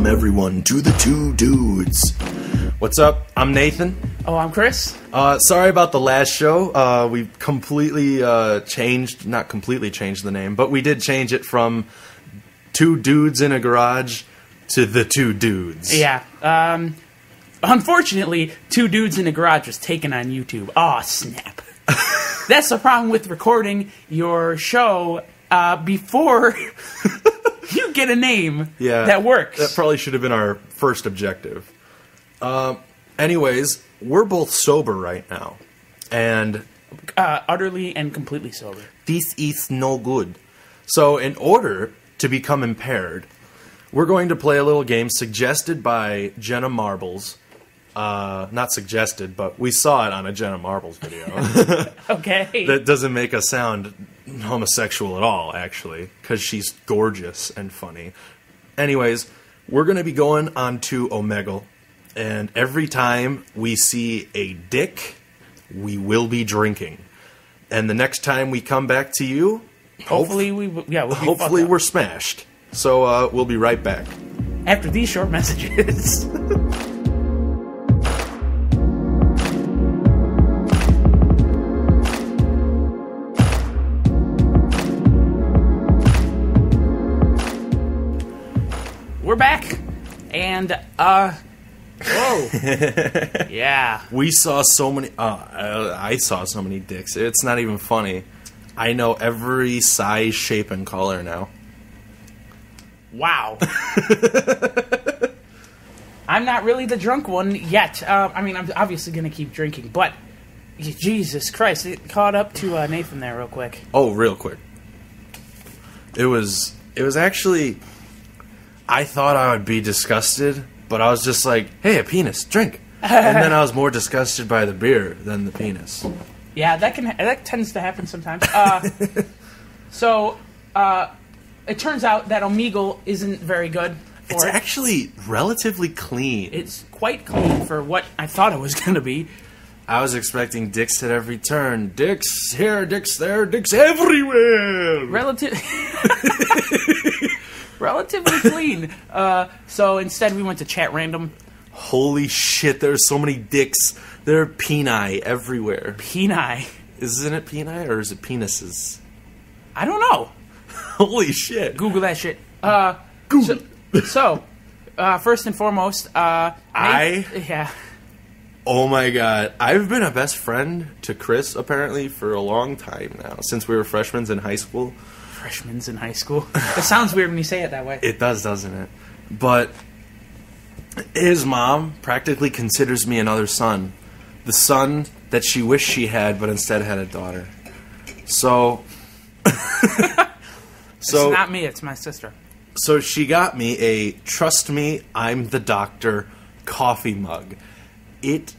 welcome everyone to the Two Doodz. What's up? I'm Nathan. Oh, I'm Chris. Sorry about the last show. We completely changed, not completely changed the name, but we did change it from Two Dudes in a Garage to the Two Doodz. Yeah. Unfortunately, Two Dudes in a Garage was taken on YouTube. Aw, snap. That's the problem with recording your show before you get a name that works. That probably should have been our first objective. Anyways, we're both sober right now. And utterly and completely sober. This is no good. So in order to become impaired, we're going to play a little game suggested by Jenna Marbles. Not suggested, but we saw it on a Jenna Marbles video. Okay. That doesn't make us sound homosexual at all, actually, because she's gorgeous and funny. Anyways, we're going to be going on to Omegle, and every time we see a dick, we will be drinking. And the next time we come back to you, hopefully we're smashed. So we'll be right back. After these short messages. We're back, and, whoa. Yeah. We saw so many, I saw so many dicks. It's not even funny. I know every size, shape, and color now. Wow. I'm not really the drunk one yet. I mean, I'm obviously going to keep drinking, but Jesus Christ, it caught up to Nathan there real quick. Oh, real quick. It was actually, I thought I would be disgusted, but I was just like, hey, a penis, drink. And then I was more disgusted by the beer than the penis. Yeah, that tends to happen sometimes. So, it turns out that Omegle isn't very good for It's actually relatively clean. It's quite clean for what I thought it was going to be. I was expecting dicks at every turn. Dicks here, dicks there, dicks everywhere. Relatively clean. So instead we went to chat random. Holy shit, there's so many dicks. There are peni everywhere. Peni? Isn't it peni or is it penises? I don't know. Holy shit. Google that shit. Google. So, first and foremost, yeah. Oh my god. I've been a best friend to Chris, apparently, for a long time now. Since we were freshmen in high school. Freshmen in high school? It sounds weird when you say it that way. It does, doesn't it? But his mom practically considers me another son. The son that she wished she had, but instead had a daughter. So... It's not me, it's my sister. So she got me a Trust Me, I'm the Doctor coffee mug. It's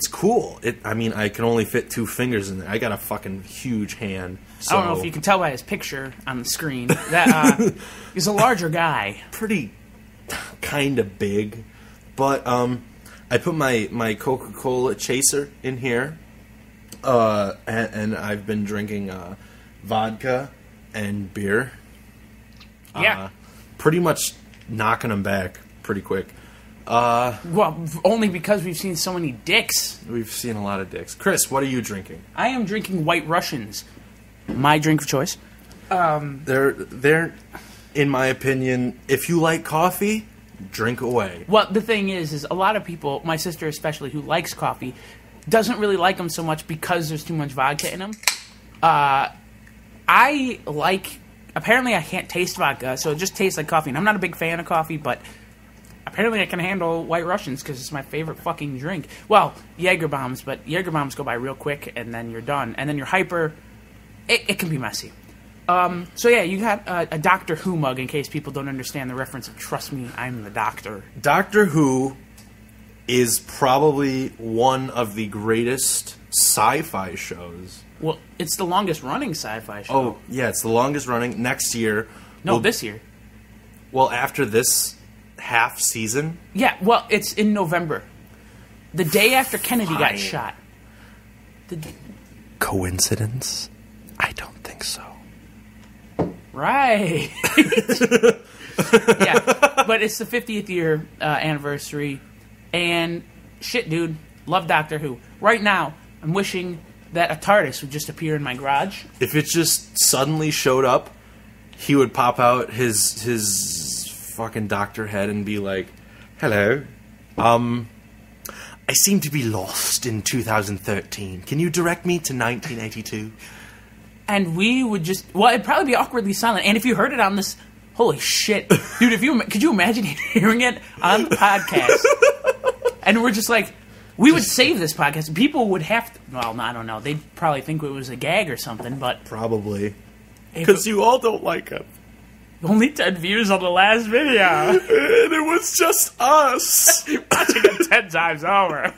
cool. I mean, I can only fit 2 fingers in there. I got a fucking huge hand. So. I don't know if you can tell by his picture on the screen. That he's a larger guy. Pretty kind of big. But I put my Coca-Cola chaser in here. And I've been drinking vodka and beer. Yeah. Pretty much knocking them back pretty quick. Well, only because we've seen so many dicks. We've seen a lot of dicks. Chris, what are you drinking? I am drinking White Russians. My drink of choice. They're, in my opinion, if you like coffee, drink away. Well, the thing is a lot of people, my sister especially, who likes coffee, doesn't really like them so much because there's too much vodka in them. I like... Apparently I can't taste vodka, so it just tastes like coffee. And I'm not a big fan of coffee, but apparently I can handle White Russians because it's my favorite fucking drink. Well, Jaeger bombs, but Jaeger bombs go by real quick, and then you're done. And then you're hyper. It can be messy. So yeah, you got a Doctor Who mug in case people don't understand the reference of Trust Me, I'm the Doctor. Doctor Who is probably one of the greatest sci-fi shows. Well, it's the longest running sci-fi show. Oh, yeah, it's the longest running. Next year. No, this year. Well, after this half season? Yeah, well, it's in November. The day after Kennedy got shot. Coincidence? I don't think so. Right. Yeah. But it's the 50th year anniversary, and shit, dude, love Doctor Who. Right now, I'm wishing that a TARDIS would just appear in my garage. If it just suddenly showed up, he would pop out his fucking doctor head and be like, "Hello, I seem to be lost in 2013. Can you direct me to 1982?" And we would just... Well, it'd probably be awkwardly silent. And if you heard it on this... Holy shit. Dude, could you imagine hearing it on the podcast? And we're just like... We would save this podcast. People would have to... Well, I don't know. They'd probably think it was a gag or something, but... Probably. Because you all don't like it. Only 10 views on the last video. And it was just us. Watching it 10 times over.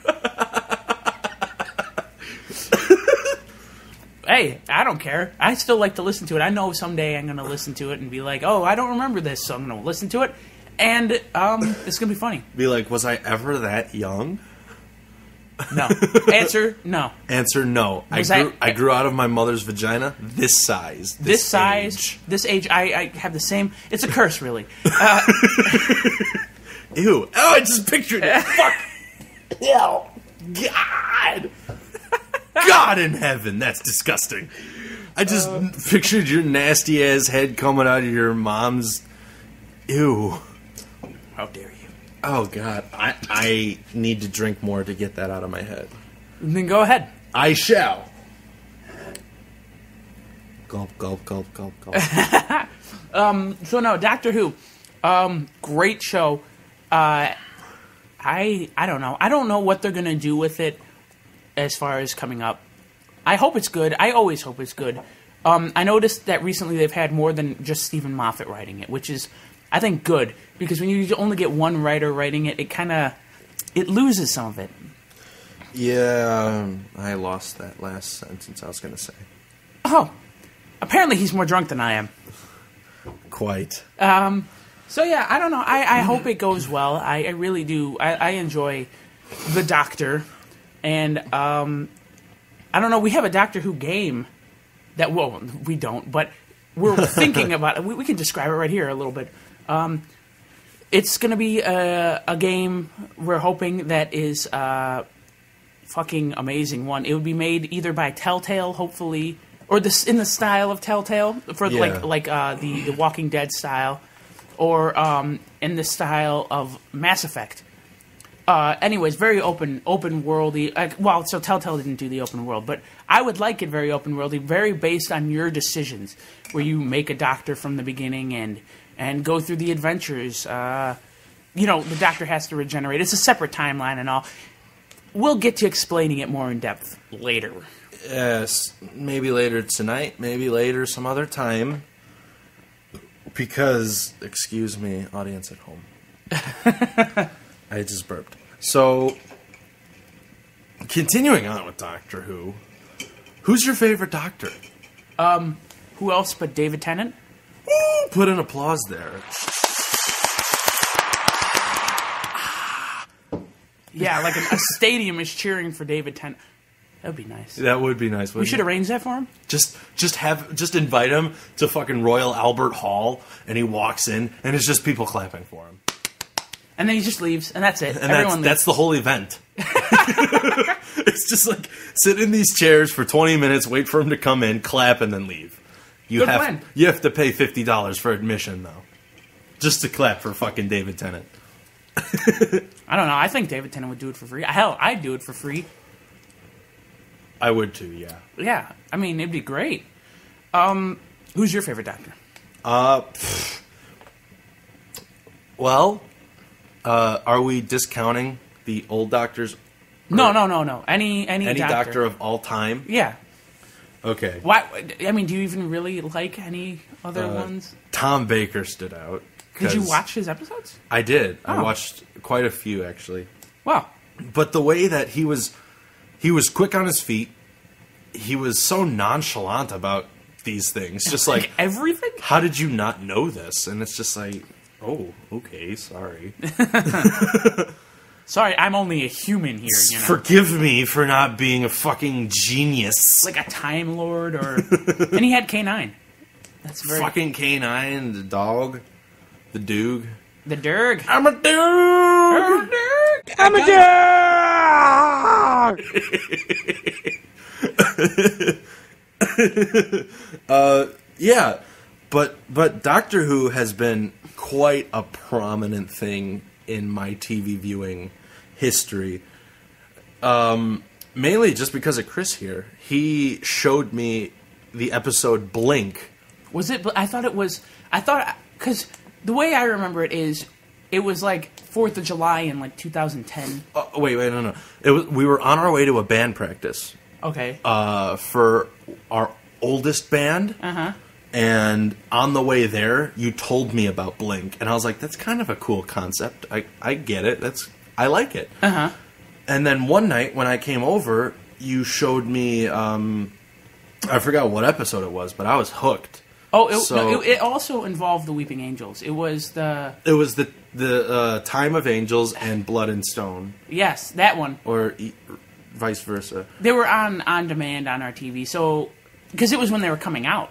Hey, I don't care. I still like to listen to it. I know someday I'm going to listen to it and be like, oh, I don't remember this, so I'm going to listen to it. And it's going to be funny. Be like, was I ever that young? No. Answer, no. Answer, no. I grew out of my mother's vagina this size. This size, age. This age, I have the same... It's a curse, really. Ew. Oh, I just pictured it. Fuck. Ew. God. God in heaven, that's disgusting. I just pictured your nasty ass head coming out of your mom's. Ew. How dare you? Oh God, I need to drink more to get that out of my head. Then go ahead. I shall. Gulp, gulp, gulp, gulp, gulp. So no, Doctor Who, great show. I don't know. I don't know what they're gonna do with it. As far as coming up, I hope it's good. I always hope it's good. I noticed that recently they've had more than just Stephen Moffat writing it, which is, I think, good. Because when you only get one writer writing it, it loses some of it. Yeah, I lost that last sentence I was going to say. Oh, apparently he's more drunk than I am. Quite. So yeah, I don't know. I hope it goes well. I really do. I enjoy the Doctor. And, I don't know, we have a Doctor Who game that, well, we don't, but we're thinking about it. We can describe it right here a little bit. It's going to be a game we're hoping that is a fucking amazing one. It would be made either by Telltale, hopefully, or in the style of Telltale, for the Walking Dead style, or in the style of Mass Effect. Anyways, very open worldy. So Telltale didn't do the open world, but I would like it very open worldy, very based on your decisions, where you make a doctor from the beginning and go through the adventures. The doctor has to regenerate. It's a separate timeline and all. We'll get to explaining it more in depth later. Yes, maybe later tonight, maybe later some other time. Because, excuse me, audience at home. I just burped. So, continuing on with Doctor Who, who's your favorite Doctor? Who else but David Tennant? Woo! Put an applause there. Yeah, like a stadium is cheering for David Tennant. That would be nice. That would be nice. We should arrange that for him. Just invite him to fucking Royal Albert Hall, and he walks in, and it's just people clapping for him. And then he just leaves, and that's it. And that's the whole event. It's just like, sit in these chairs for 20 minutes, wait for him to come in, clap, and then leave. You have to pay $50 for admission, though. Just to clap for fucking David Tennant. I don't know. I think David Tennant would do it for free. Hell, I'd do it for free. I would too, yeah. Yeah. I mean, it'd be great. Who's your favorite Doctor? Well... are we discounting the old Doctors? No. Any doctor of all time? Yeah. Okay. Why? I mean, do you even really like any other ones? Tom Baker stood out. Did you watch his episodes? I did. Oh. I watched quite a few, actually. Wow. But the way that he was quick on his feet. He was so nonchalant about these things. Just like everything? How did you not know this? And it's just like... Oh, okay, sorry. Sorry, I'm only a human here, you know. Forgive me for not being a fucking genius. Like a Time Lord, or... And he had K9. That's very... Fucking K9, the dog, the Doog. The Derg. I'm a dude. I'm a Derg. Yeah, but Doctor Who has been quite a prominent thing in my TV viewing history. Mainly just because of Chris here. He showed me the episode Blink. Was it? I thought, because the way I remember it is, it was like 4th of July in like 2010. Wait, no. We were on our way to a band practice. Okay. For our oldest band. Uh-huh. And on the way there, you told me about Blink. And I was like, that's kind of a cool concept. I get it. I like it. Uh-huh. And then one night when I came over, you showed me, I forgot what episode it was, but I was hooked. Oh, it also involved the Weeping Angels. It was the Time of Angels and Blood and Stone. Yes, that one. Or vice versa. They were on demand on our TV, so because it was when they were coming out.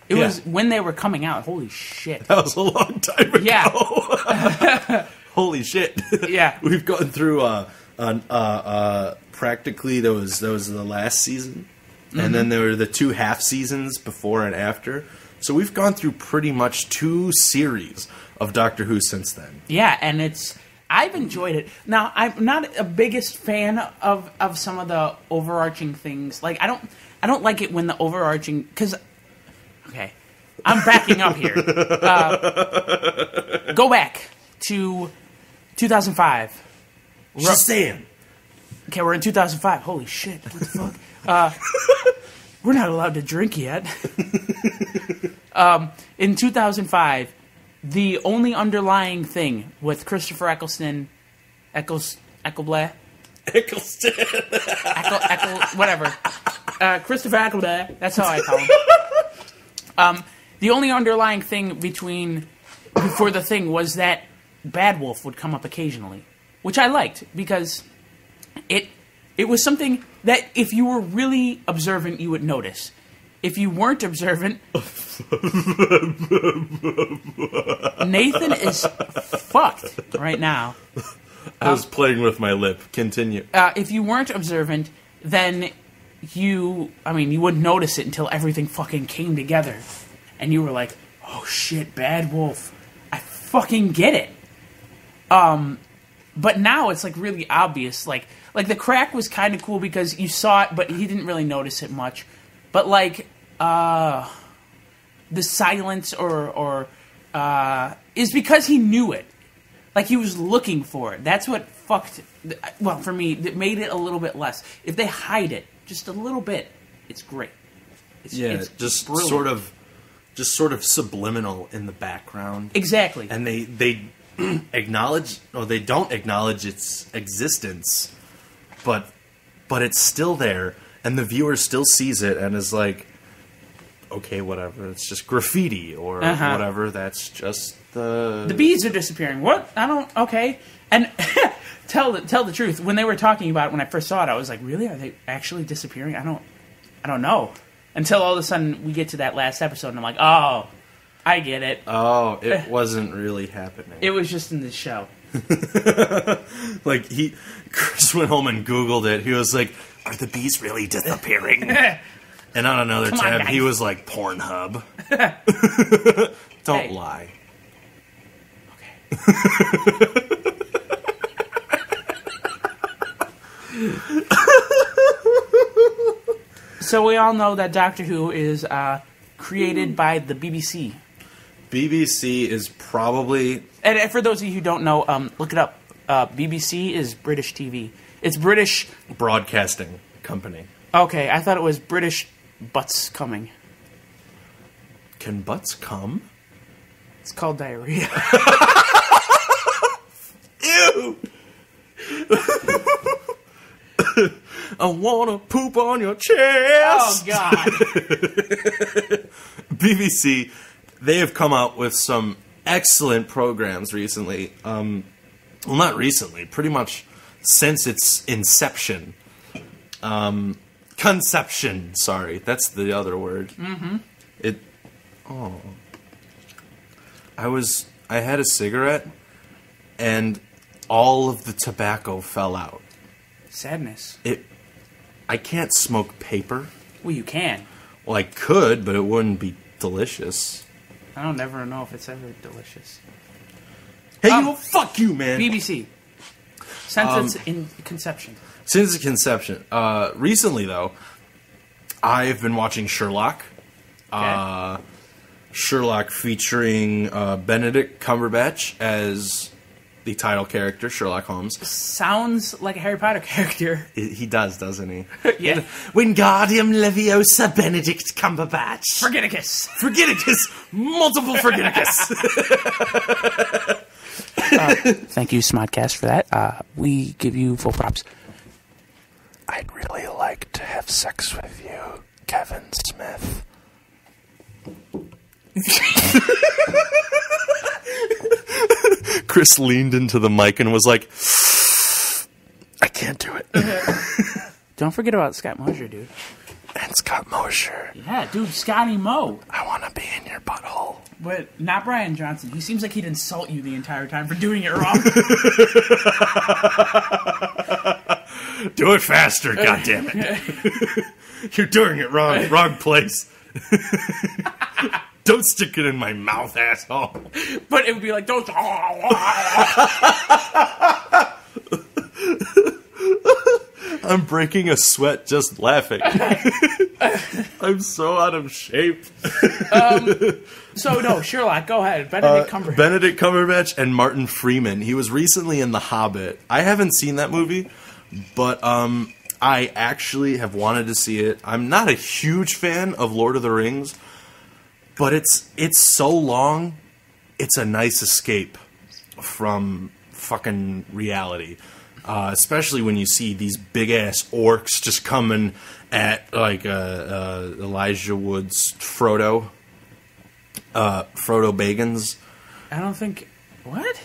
It was when they were coming out. Holy shit! That was a long time ago. Yeah. Holy shit! Yeah. We've gone through practically there was the last season. And then there were the 2 half seasons before and after. So we've gone through pretty much 2 series of Doctor Who since then. Yeah, and I've enjoyed it. Now, I'm not a biggest fan of some of the overarching things. Like, I don't like it when the overarching, because, okay, I'm backing up here. Go back to 2005. Just saying. Okay, we're in 2005. Holy shit, what the fuck? We're not allowed to drink yet. In 2005, the only underlying thing with Christopher Eccleston, whatever. Christopher Eccleston, that's how I call him. The only underlying thing before the thing was that Bad Wolf would come up occasionally, which I liked because it was something that if you were really observant, you would notice. If you weren't observant, Nathan is fucked right now. I was playing with my lip. Continue. If you weren't observant, then you wouldn't notice it until everything fucking came together. And you were like, oh shit, Bad Wolf. I fucking get it. But now it's like really obvious. Like the crack was kind of cool because you saw it, but he didn't really notice it much. But like the silence or is because he knew it. Like he was looking for it. That's what fucked. Well, for me, it made it a little bit less. If they hide it just a little bit, it's great. It's just brilliant. sort of subliminal in the background. Exactly. And they acknowledge, or they don't acknowledge its existence, but it's still there, and the viewer still sees it and is like, okay, whatever, it's just graffiti or whatever. That's just the bees are disappearing. What? Okay. And tell the truth. When they were talking about it, when I first saw it, I was like, really? Are they actually disappearing? I don't know. Until all of a sudden we get to that last episode, and I'm like, oh, I get it. Oh, it wasn't really happening. It was just in the show. Like Chris went home and Googled it. He was like, "Are the bees really disappearing?" And on another tab, he was like, "Pornhub." Don't lie. Okay. So we all know that Doctor Who is created by the BBC. BBC is probably... And for those of you who don't know, look it up. BBC is British TV. It's British... Broadcasting company. Okay, I thought it was British Butts Coming. Can butts come? It's called diarrhea. Ew! I wanna poop on your chest! Oh, God. BBC... They have come out with some excellent programs recently. Well, not recently. Pretty much since its inception. Conception. Sorry, that's the other word. Mm-hmm. I I had a cigarette, and all of the tobacco fell out. Sadness. I can't smoke paper. Well, you can. Well, I could, but it wouldn't be delicious. I don't ever know if it's ever delicious. Hey, fuck you, man. BBC. Since it's in conception. Since its conception. Recently, though, I've been watching Sherlock. Okay. Sherlock featuring Benedict Cumberbatch as the title character, Sherlock Holmes. Sounds like a Harry Potter character. He does, doesn't he? Yeah. Wingardium Leviosa Benedict Cumberbatch. Forgeticus. Forgeticus. Multiple Forgeticus. Thank you, Smodcast, for that. We give you full props. I'd really like to have sex with you, Kevin Smith. Chris leaned into the mic and was like, I can't do it. Don't forget about Scott Mosier, dude. And Scott Mosier. Yeah, dude, Scotty Mo. I want to be in your butthole. But not Brian Johnson. He seems like he'd insult you the entire time for doing it wrong. Do it faster, goddammit. You're doing it wrong. Wrong place. Don't stick it in my mouth, asshole. But it would be like, don't. I'm breaking a sweat just laughing. I'm so out of shape. So, no, Sherlock, go ahead. Benedict Cumberbatch. Benedict Cumberbatch and Martin Freeman. He was recently in The Hobbit. I haven't seen that movie, but I actually have wanted to see it. I'm not a huge fan of Lord of the Rings, but it's so long, it's a nice escape from fucking reality. Especially when you see these big-ass orcs just coming at, like, Elijah Wood's Frodo. Frodo Baggins. I don't think... What?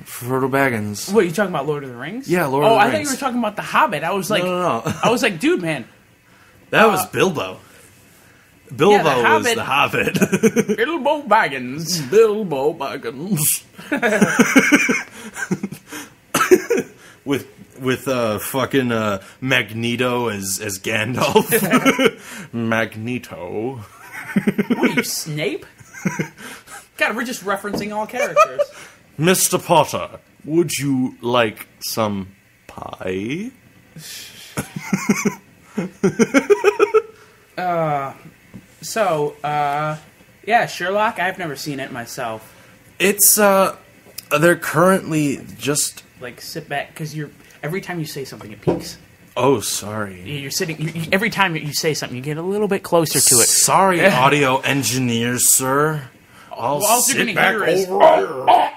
Frodo Baggins. What, you talking about Lord of the Rings? Yeah, Lord of the Rings. Oh, I thought you were talking about The Hobbit. I was like... No. I was like, dude, man. That was Bilbo. Bilbo yeah, was the Hobbit. Bilbo Baggins. Bilbo Baggins. With fucking Magneto as Gandalf. Magneto. What are you, Snape? God, we're just referencing all characters. Mr. Potter, would you like some pie? Yeah, Sherlock, I've never seen it myself. It's, they're currently just... Like, sit back, because every time you say something, it peaks. Oh, sorry. You're sitting... every time you say something, you get a little bit closer to it. Sorry, audio engineers, sir. I'll sit back over here.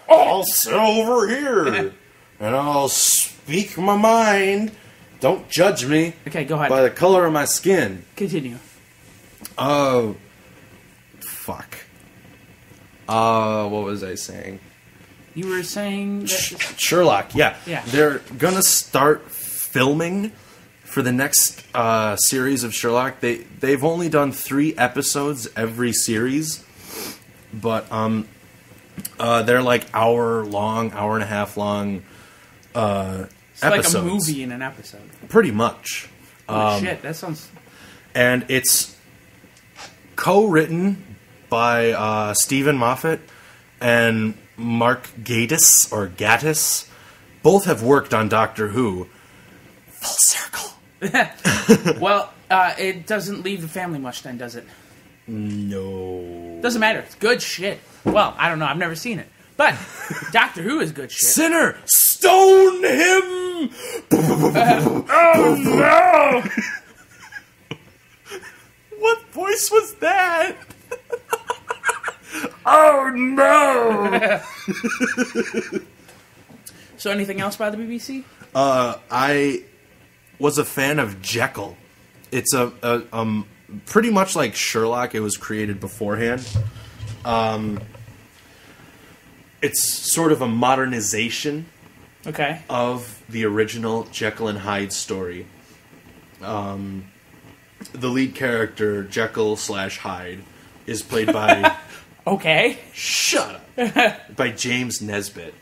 I'll sit over here. And I'll speak my mind. Don't judge me. Okay, go ahead. By the color of my skin. Continue. Oh, fuck. What was I saying? You were saying... Sherlock, yeah. They're gonna start filming for the next series of Sherlock. They've only done 3 episodes every series, but they're like hour and a half long it's episodes. Like a movie in an episode. Pretty much. Oh, shit, that sounds... And it's co-written by Stephen Moffat and Mark Gatiss, or Gatiss. Both have worked on Doctor Who. Full circle. Well, it doesn't leave the family much then, does it? No. Doesn't matter. It's good shit. Well, I don't know. I've never seen it. But Doctor Who is good shit. Sinner, stone him! Oh, no! What voice was that? Oh, no! So anything else by the BBC? I was a fan of Jekyll. It's a pretty much like Sherlock. It was created beforehand. It's sort of a modernization of the original Jekyll and Hyde story. The lead character, Jekyll / Hyde, is played by Okay. Shut up. By James Nesbitt.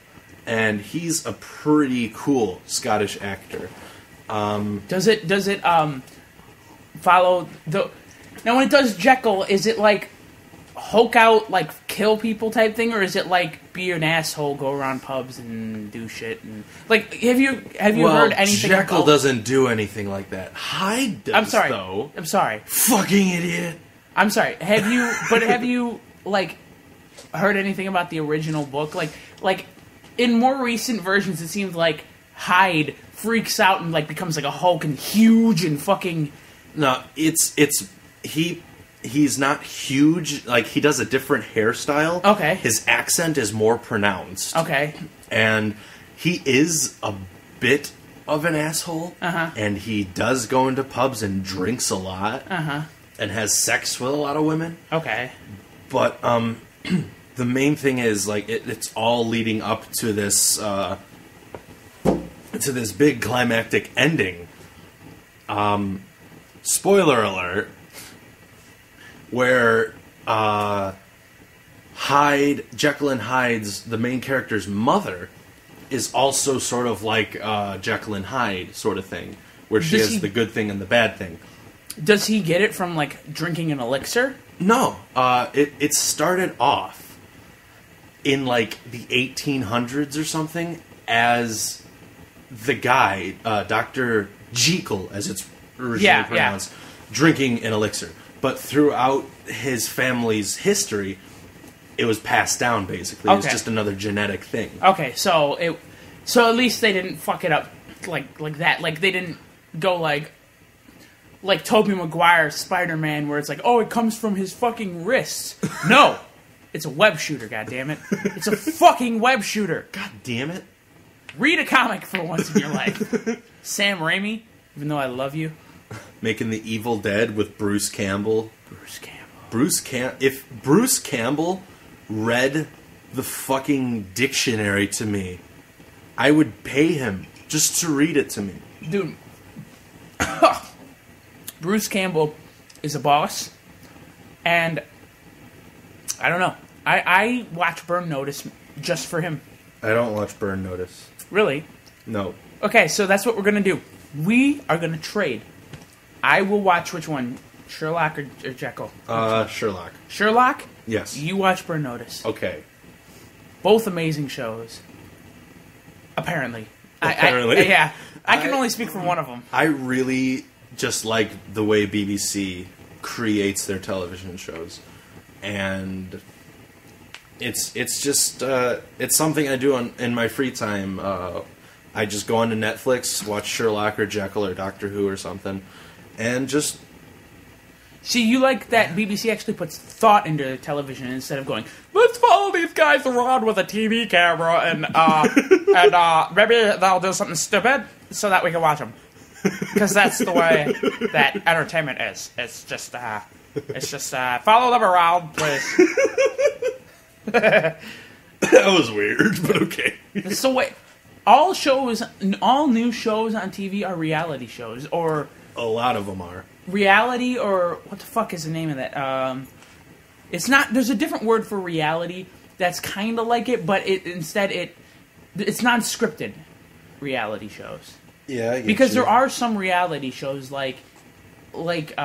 And he's a pretty cool Scottish actor. Does it follow the... Now, when it does Jekyll, is it like Hulk out, like kill people type thing, or is it like be an asshole, go around pubs and do shit? And like, have you heard anything? Jekyll doesn't do anything like that. Hyde does. I'm sorry. Though. I'm sorry. Fucking idiot. I'm sorry. Have you like heard anything about the original book? Like in more recent versions, it seems like Hyde freaks out and like becomes like a Hulk and huge and fucking. No, he's not huge. Like, he does a different hairstyle. Okay. His accent is more pronounced. Okay. And he is a bit of an asshole. Uh-huh. And he does go into pubs and drinks a lot. Uh-huh. And has sex with a lot of women. Okay. But the main thing is, like, it's all leading up to this big climactic ending. Spoiler alert. Where Jekyll and Hyde's, the main character's mother, is also sort of like Jekyll and Hyde sort of thing, where she has the good thing and the bad thing. Does he get it from like drinking an elixir? No, it started off in like the 1800s or something as the guy, Dr. Jekyll, as it's originally pronounced, drinking an elixir. But throughout his family's history, it was passed down, basically. Okay. It's just another genetic thing. Okay, so at least they didn't fuck it up like that. Like, they didn't go like Tobey Maguire's Spider-Man, where it's like, oh, it comes from his fucking wrists. No! It's a web shooter, goddammit. It's a fucking web shooter. God damn it. Read a comic for once in your life. Sam Raimi, even though I love you. Making the Evil Dead with Bruce Campbell. If Bruce Campbell read the fucking dictionary to me, I would pay him just to read it to me. Dude. Bruce Campbell is a boss. And I don't know. I watch Burn Notice just for him. I don't watch Burn Notice. Really? No. Okay, so that's what we're going to do. We are going to trade. I will watch which one? Sherlock or Jekyll? Sherlock. Sherlock? Yes. You watch Burn Notice. Okay. Both amazing shows. Apparently. Apparently. I can only speak for one of them. I really just like the way BBC creates their television shows. And it's just it's something I do in my free time. I just go onto Netflix, watch Sherlock or Jekyll or Doctor Who or something, and just... See, you like that BBC actually puts thought into their television instead of going, let's follow these guys around with a TV camera and maybe they'll do something stupid so that we can watch them. Because that's the way that entertainment is. It's just follow them around, please. That was weird, but okay. So wait, all new shows on TV are reality shows, or... A lot of them are. Reality, or what the fuck is the name of that? It's not. There's a different word for reality that's kind of like it, but it's non-scripted reality shows. Yeah, I get because you. there are some reality shows like Big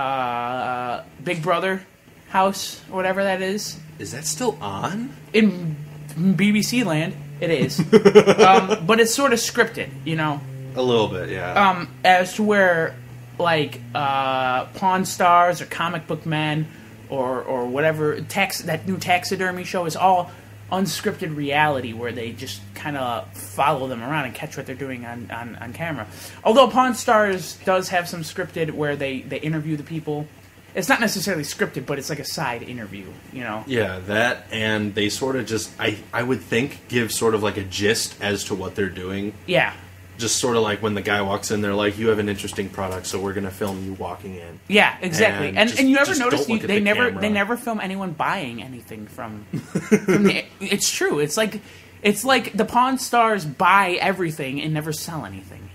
Brother House or whatever that is. Is that still on? In BBC land, it is, but it's sort of scripted, you know. A little bit, yeah. As to where. Like Pawn Stars or Comic Book Men or whatever that new taxidermy show is all unscripted reality where they just kind of follow them around and catch what they're doing on camera. Although Pawn Stars does have some scripted where they interview the people. It's not necessarily scripted, but it's like a side interview, you know? Yeah, that, and they sort of just, I would think, give sort of like a gist as to what they're doing. Yeah. Just sort of like when the guy walks in, they're like, you have an interesting product, so we're going to film you walking in. Yeah, exactly. And you ever notice they never film anyone buying anything from the... It's true. It's like the Pawn Stars buy everything and never sell anything.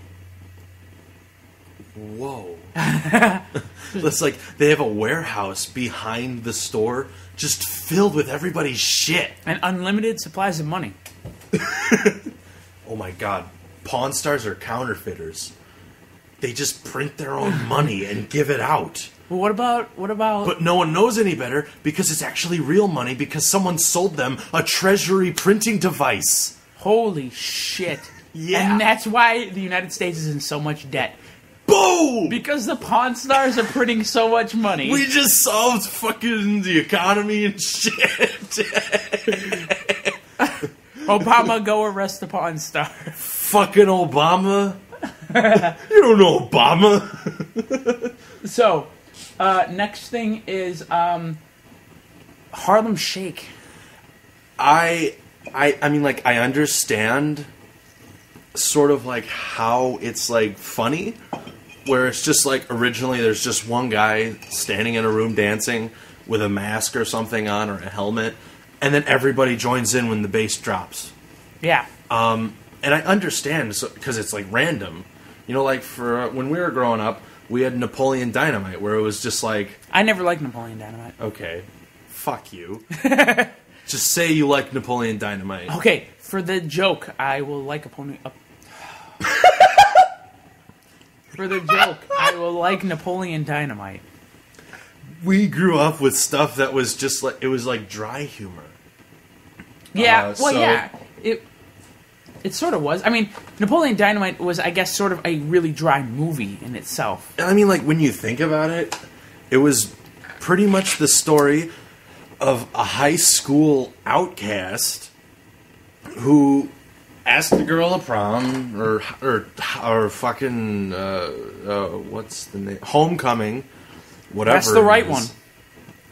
whoa. It's like they have a warehouse behind the store just filled with everybody's shit. And unlimited supplies of money. Oh my god. Pawn stars are counterfeiters. They just print their own money and give it out. Well, what about... But no one knows any better because it's actually real money because someone sold them a treasury printing device. Holy shit. Yeah. And that's why the United States is in so much debt. Boom! Because the Pawn Stars are printing so much money. We just solved fucking the economy and shit. Obama, go arrest the Pawn Star. Fucking Obama. You don't know Obama. So, next thing is Harlem Shake. I mean, like, I understand sort of like how it's like funny, where it's just like originally there's just one guy standing in a room dancing with a mask or something on or a helmet, and then everybody joins in when the bass drops. Yeah. And I understand because it's like random, you know, like for when we were growing up, we had Napoleon Dynamite where it was just like, I never liked Napoleon Dynamite. okay, fuck you. Just say you like Napoleon Dynamite. Okay, for the joke, I will like For the joke, I will like Napoleon Dynamite. We grew up with stuff that was just like, it was like dry humor. Yeah, well, so- yeah. It sort of was. I mean, Napoleon Dynamite was, I guess, sort of a really dry movie in itself. I mean, like, when you think about it, it was pretty much the story of a high school outcast who asked a girl to prom, or fucking, what's the name? Homecoming, whatever. That's the right it one. is.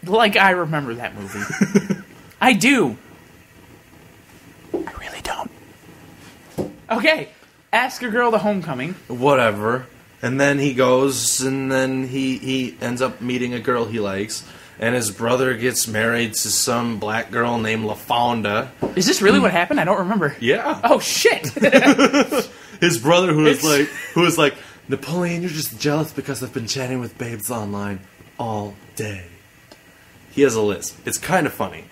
Like, I remember that movie. I do. I really don't. Okay, ask a girl to homecoming. Whatever. And then he goes, and then he ends up meeting a girl he likes, and his brother gets married to some black girl named LaFonda. Is this really what happened? I don't remember. Yeah. Oh, shit. His brother who was like, Napoleon, you're just jealous because I've been chatting with babes online all day. He has a lisp. It's kind of funny.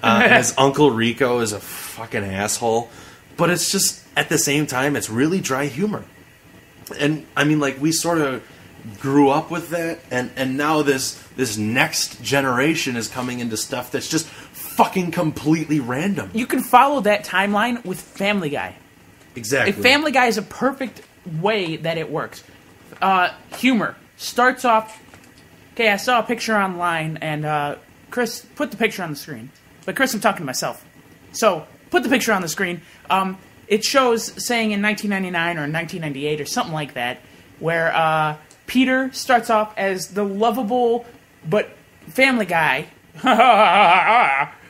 And his Uncle Rico is a fucking asshole. But it's just, at the same time, it's really dry humor. And, I mean, like, we sort of grew up with that, and now this next generation is coming into stuff that's just fucking completely random. You can follow that timeline with Family Guy. Exactly. Family Guy is a perfect way that it works. Humor. Starts off... Okay, I saw a picture online, and Chris, put the picture on the screen. But Chris, I'm talking to myself. So, put the picture on the screen. It shows, saying in 1999 or 1998 or something like that, where Peter starts off as the lovable but Family Guy.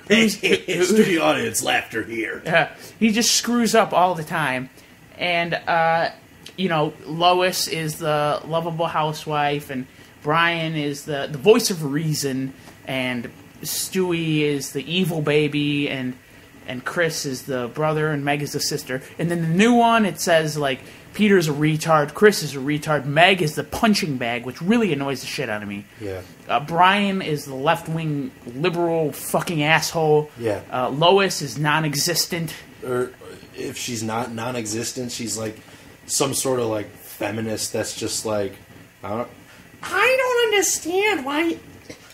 Studio audience laughter here. He just screws up all the time. And, Lois is the lovable housewife, and Brian is the voice of reason, and Stewie is the evil baby, and Chris is the brother, and Meg is the sister. And then the new one, it says, like, Peter's a retard, Chris is a retard, Meg is the punching bag, which really annoys the shit out of me. Yeah. Brian is the left-wing liberal fucking asshole. Yeah. Lois is non-existent. Or if she's not non-existent, she's like some sort of like feminist that's just like, I don't understand why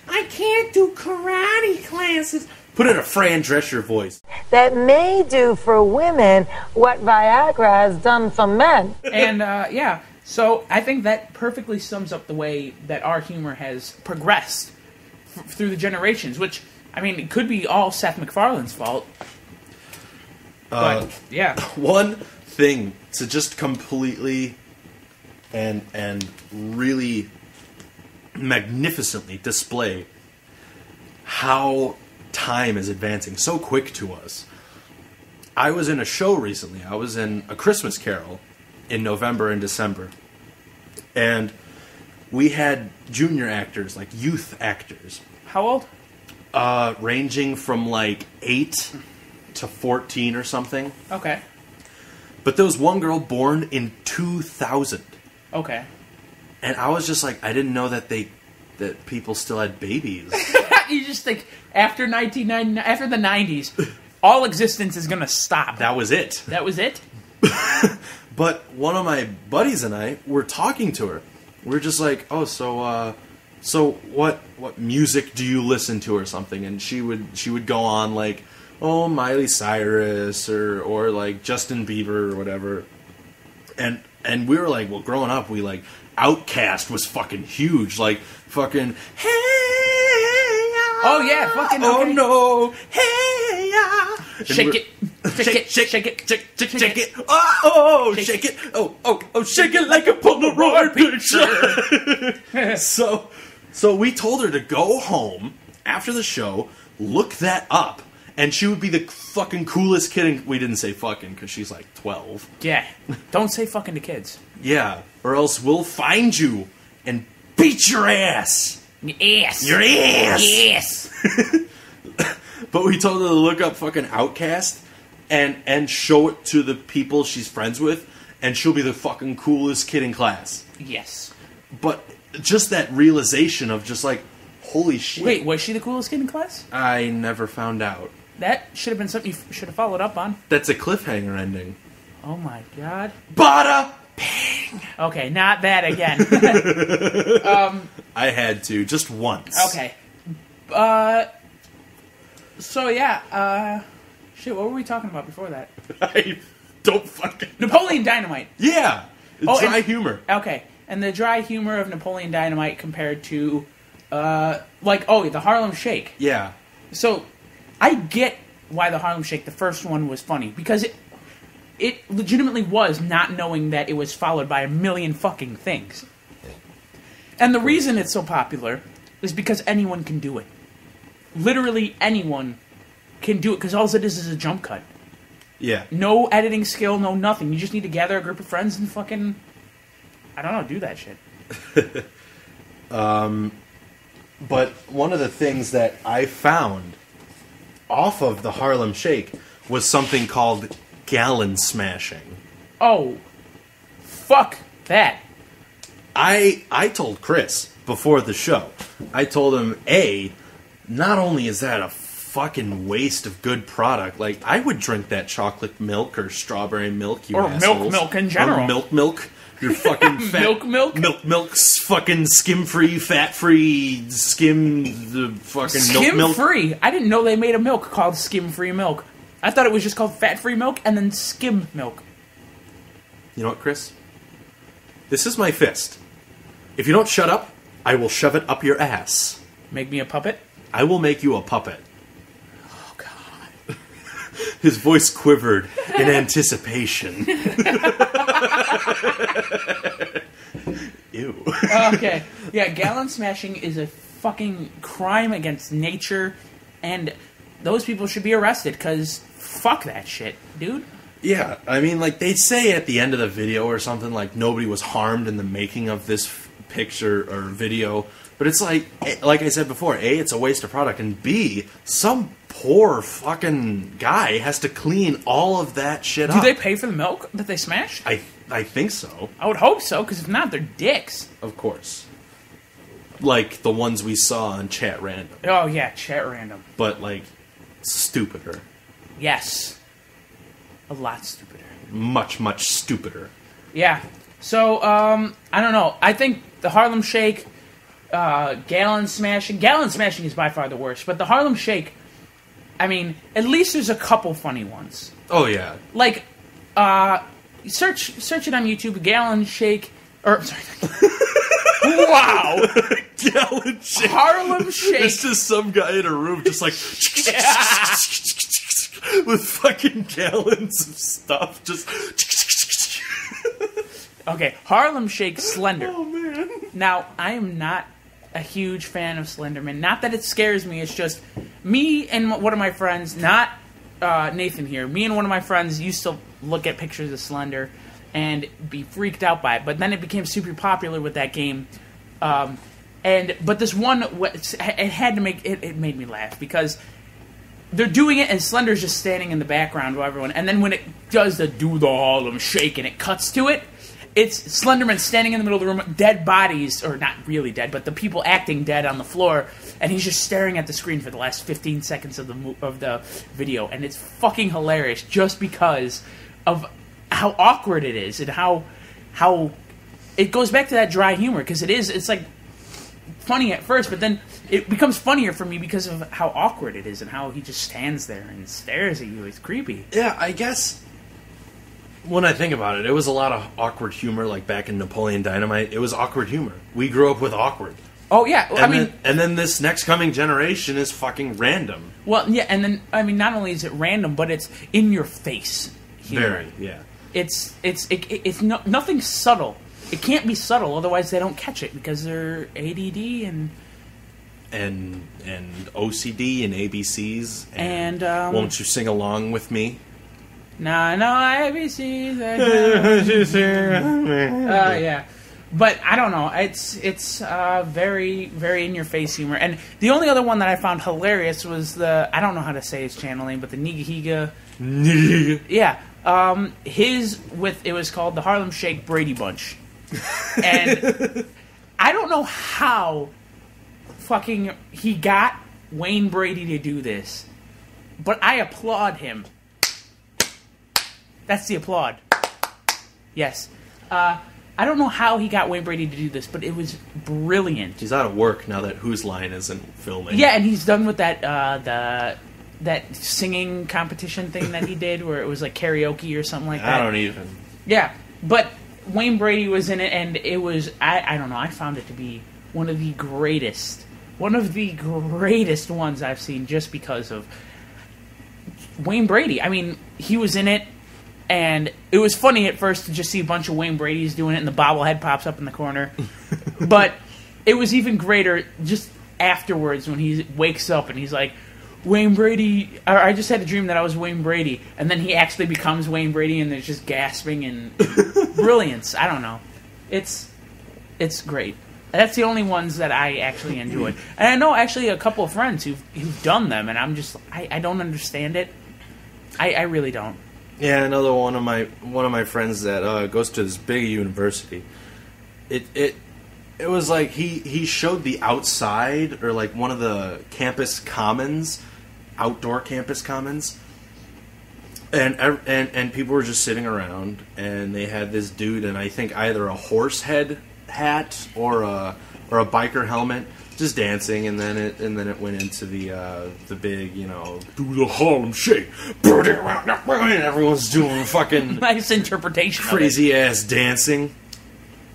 I can't do karate classes. Put in a Fran Drescher voice. That may do for women what Viagra has done for men. And, so I think that perfectly sums up the way that our humor has progressed through the generations, which, I mean, it could be all Seth MacFarlane's fault. But, yeah. One thing to just completely and really magnificently display how time is advancing so quick to us. I was in a show recently. I was in A Christmas Carol in November and December. And we had junior actors, like youth actors. How old? Ranging from like 8 to 14 or something. Okay. But there was one girl born in 2000. Okay. And I was just like, I didn't know that people still had babies. You just think after 1999, after the 90s, all existence is gonna stop. That was it. That was it? But one of my buddies and I were talking to her. We're just like, oh, so what music do you listen to or something? And she would go on like, oh, Miley Cyrus or like Justin Bieber or whatever. And we were like, well, growing up, we like Outkast was fucking huge, like fucking hey ya, Oh yeah, fucking oh okay. no, hey ya, Shake it, shake it, oh, shake it, oh, shake it like a Polaroid picture. So we told her to go home after the show, look that up, and she would be the fucking coolest kid. We didn't say fucking because she's like 12. Yeah, don't say fucking to kids. Yeah, or else we'll find you and beat your ass. Your ass. Your ass. Yes. But we told her to look up fucking Outkast and show it to the people she's friends with, and she'll be the fucking coolest kid in class. Yes. But just that realization of just like, holy shit. Wait, was she the coolest kid in class? I never found out. That should have been something you should have followed up on. That's a cliffhanger ending. Oh my god. Bada bang. Okay, not that again. I had to, just once. Okay. So yeah, shit, what were we talking about before that? I don't fucking... Napoleon Dynamite. Yeah. Dry humor. Okay, and the dry humor of Napoleon Dynamite compared to, the Harlem Shake. Yeah. So, I get why the Harlem Shake, the first one, was funny. Because it legitimately was, not knowing that it was followed by a million fucking things. And the reason it's so popular is because anyone can do it. Literally anyone can do it, because all it is a jump cut. Yeah. No editing skill, no nothing. You just need to gather a group of friends and fucking, I don't know, do that shit. But one of the things that I found off of the Harlem Shake was something called gallon smashing. Oh, fuck that. I told Chris before the show, I told him, not only is that a fucking waste of good product, like, I would drink that chocolate milk or strawberry milk, you or assholes. milk in general. Or milk. Your fucking fat... Milk's fucking skim-free, fat-free, the fucking milk. Skim-free? I didn't know they made a milk called skim-free milk. I thought it was just called fat-free milk and then skim milk. You know what, Chris? This is my fist. If you don't shut up, I will shove it up your ass. Make me a puppet? I will make you a puppet. Oh, God. His voice quivered in anticipation. Ew. Okay. Yeah, gallon smashing is a fucking crime against nature, and those people should be arrested, because fuck that shit, dude. Yeah, I mean, like, they say at the end of the video or something, like, nobody was harmed in the making of this picture or video, but it's like I said before, A, it's a waste of product, and B, some poor fucking guy has to clean all of that shit up. Do they pay for the milk that they smashed? I think so. I would hope so, because if not, they're dicks. Of course. Like the ones we saw on Chat Random. Oh, yeah, Chat Random. But, like, stupider. Yes. A lot stupider. Much, much stupider. Yeah. So, I don't know. I think the Harlem Shake, gallon smashing is by far the worst, but the Harlem Shake, I mean, at least there's a couple funny ones. Oh, yeah. Like, search it on YouTube, gallon shake, or, sorry. Wow! Gallon shake. Harlem Shake. It's just some guy in a room just like... with fucking gallons of stuff, just... Okay, Harlem Shake Slender. Oh, man. Now, I am not a huge fan of Slenderman. Not that it scares me, it's just me and one of my friends, not Nathan here, me and one of my friends used to look at pictures of Slender and be freaked out by it. But then it became super popular with that game. But this one, it made me laugh because they're doing it and Slender's just standing in the background while everyone, and then when it does the Harlem Shake and it cuts to it, it's Slenderman standing in the middle of the room, dead bodies, or not really dead, but the people acting dead on the floor, and he's just staring at the screen for the last 15 seconds of the video, and it's fucking hilarious just because of how awkward it is and how it goes back to that dry humor, because it's like funny at first, but then it becomes funnier for me because of how awkward it is and how he just stands there and stares at you. It's creepy. Yeah, I guess when I think about it, it was a lot of awkward humor, like back in Napoleon Dynamite. It was awkward humor. We grew up with awkward. Oh, yeah. And then this next coming generation is fucking random. Well, yeah, and then, not only is it random, but it's in your face humor. Very, yeah. It's nothing subtle. It can't be subtle, otherwise they don't catch it, because they're ADD and OCD and ABCs. And won't you sing along with me? No, ABCs. Yeah. But I don't know. It's very, very in your face humor. And the only other one that I found hilarious was I don't know how to say his channel name, but the Nigahiga. Yeah. It was called the Harlem Shake Brady Bunch. And I don't know how fucking he got Wayne Brady to do this, but I applaud him. That's the applaud. Yes. I don't know how he got Wayne Brady to do this, but it was brilliant. He's out of work now that Whose Line isn't filming. Yeah, and he's done with that that singing competition thing that he did, where it was like karaoke or something like that. I don't even. Yeah, but Wayne Brady was in it, and it was I don't know. I found it to be one of the greatest ones I've seen, just because of Wayne Brady. I mean, he was in it. And it was funny at first to just see a bunch of Wayne Bradys doing it, and the bobblehead pops up in the corner. But it was even greater just afterwards when he wakes up and he's like, Wayne Brady, or I just had a dream that I was Wayne Brady. And then he actually becomes Wayne Brady, and there's just gasping and brilliance. I don't know. It's great. That's the only ones that I actually enjoyed. And I know actually a couple of friends who've done them, and I'm just, I don't understand it. I really don't. Yeah, another one of my friends that goes to this big university. It was like he showed the outside, or like one of the campus commons, outdoor campus commons, and people were just sitting around, and they had this dude in, I think, either a horse head hat or a biker helmet, just dancing, and then it went into the big, do the Harlem Shake, and everyone's doing fucking nice interpretation, crazy ass dancing,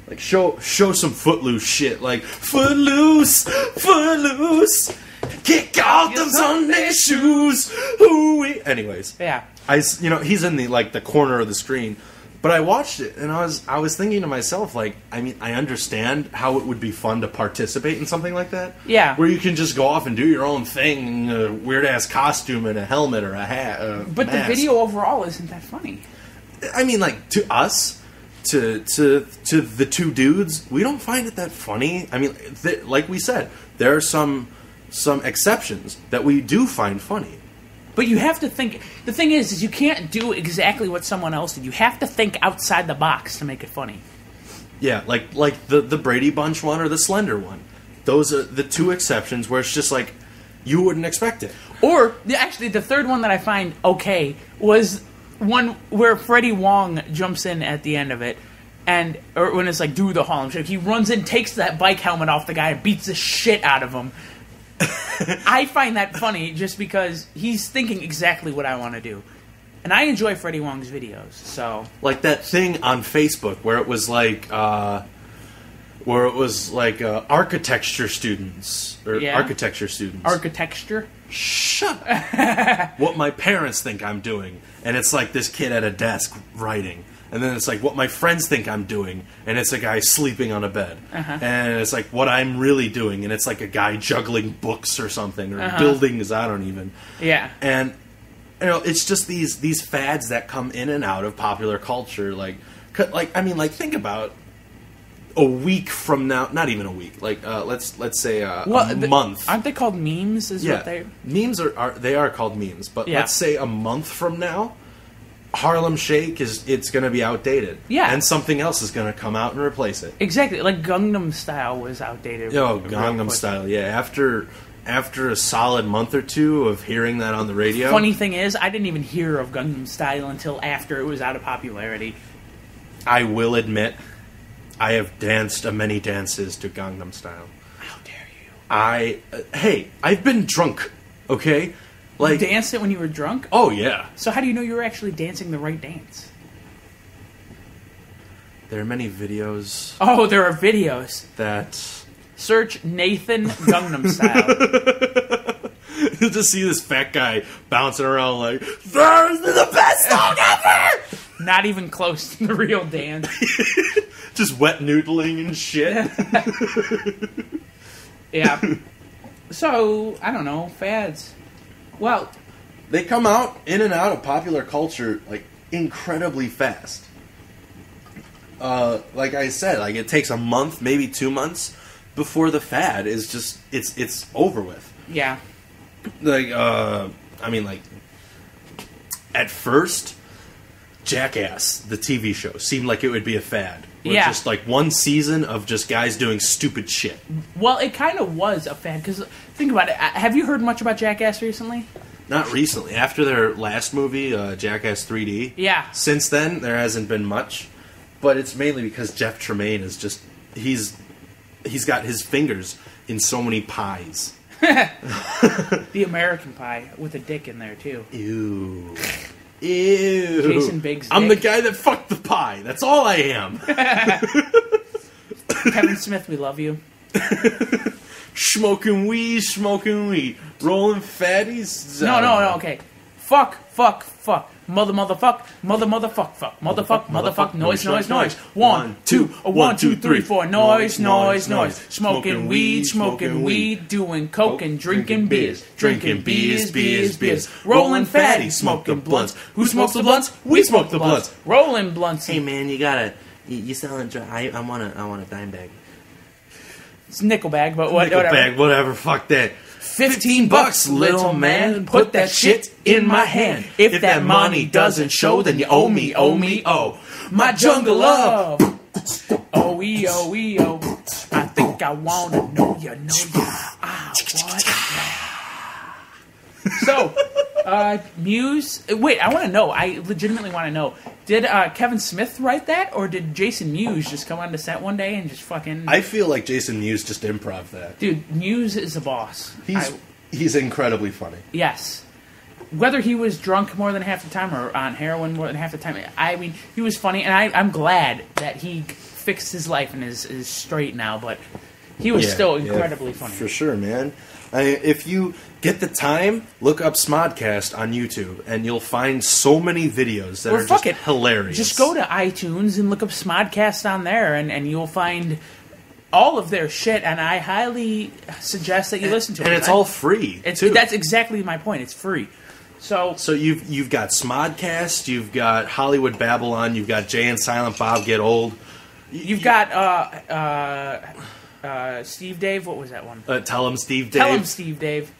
like show some Footloose shit, like Footloose, kick off them Sunday shoes. Hoo-wee. Anyways, yeah, he's in the corner of the screen. But I watched it, and I was thinking to myself, like, I mean, I understand how it would be fun to participate in something like that. Yeah. Where you can just go off and do your own thing in a weird-ass costume and a helmet or a hat. But mask. The video overall isn't that funny. I mean, like, to us, to the Two Doodz, we don't find it that funny. I mean, like we said, there are some exceptions that we do find funny. But you have to think. The thing is you can't do exactly what someone else did. You have to think outside the box to make it funny. Yeah, like the Brady Bunch one or the Slender one. Those are the two exceptions where it's just like you wouldn't expect it. Or actually, the third one that I find okay was one where Freddie Wong jumps in at the end of it, or when it's like do the Harlem Shake, he runs in, takes that bike helmet off the guy, and beats the shit out of him. I find that funny just because he's thinking exactly what I want to do. And I enjoy Freddie Wong's videos, so... Like that thing on Facebook where it was like, architecture students. Or yeah. Architecture students. Architecture? Shut up! What my parents think I'm doing. And it's like this kid at a desk writing. And then it's like what my friends think I'm doing, and it's a guy sleeping on a bed. Uh-huh. And it's like what I'm really doing, and it's like a guy juggling books or something, or buildings, I don't even. Yeah. And it's just these fads that come in and out of popular culture. Like think about a week from now, not even a week. Like let's say a month. Aren't they called memes? What they? Memes are called memes. But let's say a month from now. Harlem Shake it's going to be outdated. Yeah. And something else is going to come out and replace it. Exactly. Like Gangnam Style was outdated. Yo, real Gangnam quick. Style. Yeah, after a solid month or two of hearing that on the radio. Funny thing is, I didn't even hear of Gangnam Style until after it was out of popularity. I will admit, I have danced many dances to Gangnam Style. How dare you? Hey, I've been drunk, okay? You danced it when you were drunk? Oh, yeah. So how do you know you were actually dancing the right dance? There are many videos Oh, there are videos. that... Search Nathan Gangnam Style. You'll just see this fat guy bouncing around like, "This is the best song ever!" Not even close to the real dance. Just wet noodling and shit. Yeah. So, I don't know, fads. Well, They come out in and out of popular culture like incredibly fast. Like I said, like it takes a month, maybe 2 months before the fad is just it's over with. yeah. Like I mean, like at first, Jackass, the TV show, seemed like it would be a fad. Where Yeah. just like one season of just guys doing stupid shit. Well, it kind of was a fad, because think about it. Have you heard much about Jackass recently? Not recently. After their last movie, Jackass 3D. Yeah. Since then, there hasn't been much. But it's mainly because Jeff Tremaine is just... He's got his fingers in so many pies. The American Pie, with a dick in there, too. Ew. Ew. Jason Biggs' I'm the dick. guy that fucked the pie. That's all I am. Kevin Smith, we love you. Smoking weed. Rolling fatties. No, okay. Fuck. Motherfuck. Noise. 1, 2, 1, 2, 3, 4. Noise. Smoking weed. Doing coke and drinking beers. Rolling fatty, smoking blunts. Who smokes the blunts? We smoke the blunts. Rolling blunts. Hey man, you selling dry? I want a dime bag. It's nickel bag, but whatever. Bag, whatever. Fuck that. $15, little man. Put that shit in my hand. If that money doesn't show, then you owe me. Oh, my jungle love. Oh. I think I wanna know you. So, Muse. Wait, I want to know. I legitimately want to know. Did Kevin Smith write that, or did Jason Mewes just come on the set one day and just fucking? I feel like Jason Mewes just improv that. Dude, Mewes is a boss. He's incredibly funny. Yes. Whether he was drunk more than half the time or on heroin more than half the time, I mean, he was funny, and I'm glad that he fixed his life and is straight now. But he was still incredibly funny. For sure, man. If you get the time, look up Smodcast on YouTube, and you'll find so many videos that are just hilarious. Just go to iTunes and look up Smodcast on there, and you'll find all of their shit, and I highly suggest that you listen to it. And it's all free, too. That's exactly my point. It's free. So you've got Smodcast, you've got Hollywood Babylon, you've got Jay and Silent Bob Get Old. You've got Steve Dave. What was that one? Tell him Steve Dave. Tell him Steve Dave.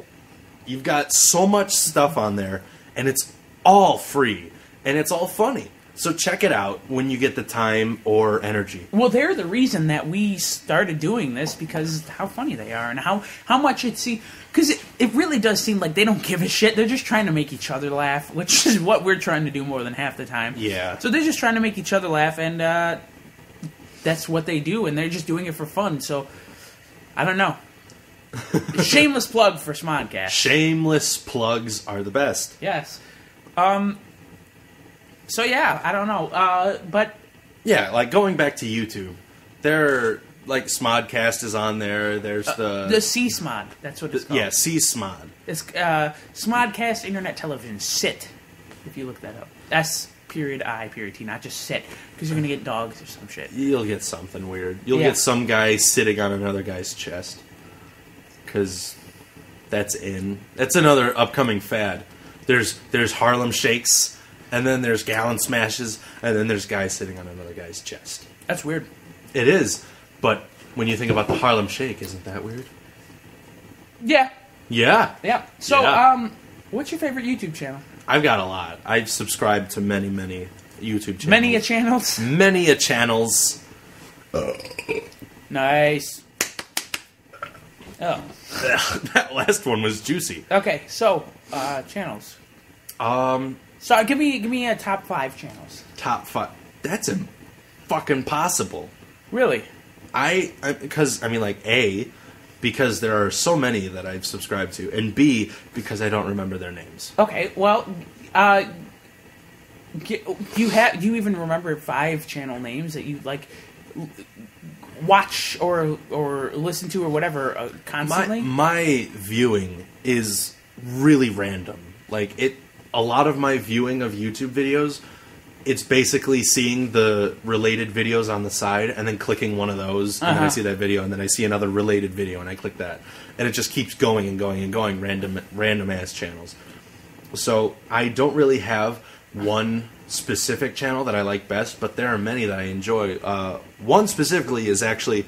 You've got so much stuff on there, and it's all free, and it's all funny. So check it out when you get the time or energy. Well, they're the reason that we started doing this, because how funny they are and how much it seems. Because it really does seem like they don't give a shit. They're just trying to make each other laugh, which is what we're trying to do more than half the time. Yeah. So they're just trying to make each other laugh, and that's what they do, and they're just doing it for fun. So I don't know. Shameless plug for Smodcast. Shameless plugs are the best. Yes. So yeah, I don't know, but yeah, like going back to YouTube, there like Smodcast is on there. There's the C-Smod. That's what it's called. Yeah, C-Smod. It's Smodcast Internet Television. SIT. If you look that up, S.I.T. Not just sit, because you're gonna get dogs or some shit. You'll get something weird. You'll get some guy sitting on another guy's chest. Because that's in. That's another upcoming fad. There's Harlem Shakes, and then there's Gallon Smashes, and then there's guys sitting on another guy's chest. That's weird. It is, but when you think about the Harlem Shake, isn't that weird? Yeah. Yeah. Yeah. So, Yeah. what's your favorite YouTube channel? I've got a lot. I've subscribed to many YouTube channels. Many a channels. Many a channels. Nice. Oh. That last one was juicy. Okay, so channels. So give me a top 5 channels. Top 5. That's fucking possible. Really? Because A, because there are so many that I've subscribed to, and B, because I don't remember their names. Okay, well, do you even remember 5 channel names that you like watch or listen to or whatever constantly? My viewing is really random. A lot of my viewing of YouTube videos, it's basically seeing the related videos on the side and then clicking one of those, and then I see that video, and then I see another related video, and I click that. And it just keeps going and going and going, random-ass channels. So I don't really have one specific channel that I like best, but there are many that I enjoy. One specifically is actually